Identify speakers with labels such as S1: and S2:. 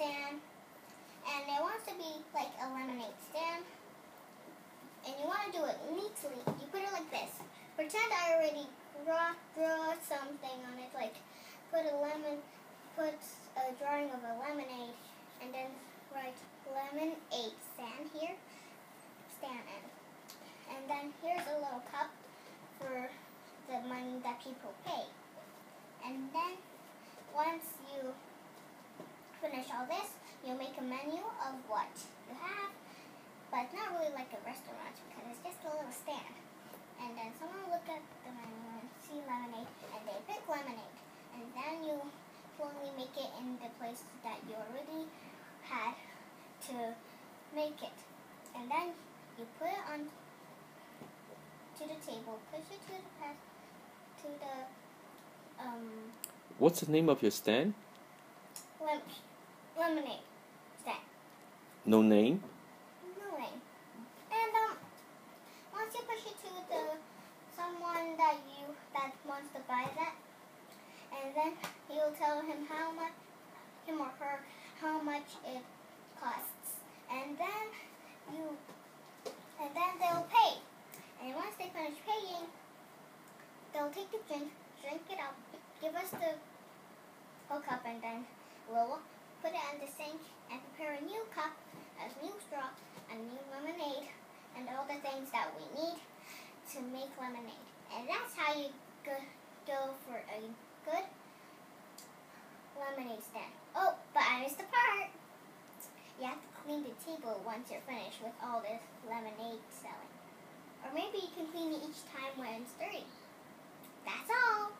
S1: stand, and it wants to be like a lemonade stand, and you want to do it neatly. You put it like this. Pretend I already draw something on it, like put a drawing of a lemonade, and then write lemonade stand here, stand in. And then here's a little cup for the money that people pay. And then once you finish all this, you'll make a menu of what you have, but it's not really like a restaurant because it's just a little stand. And then someone will look at the menu and see lemonade, and they pick lemonade. And then you slowly make it in the place that you already had to make it. And then you put it on to the table, push it to the
S2: What's the name of your stand?
S1: Lemonade stand.
S2: No name?
S1: No name. And once you push it to someone that wants to buy that, and then you'll tell him or her how much it costs, and then they'll pay. And once they finish paying, they'll take the drink it up, give us the cup, and then we'll put it on the sink and prepare a new cup, a new straw, a new lemonade, and all the things that we need to make lemonade. And that's how you go for a good lemonade stand. Oh, but I missed the part. You have to clean the table once you're finished with all this lemonade selling. Or maybe you can clean it each time when it's dirty. That's all.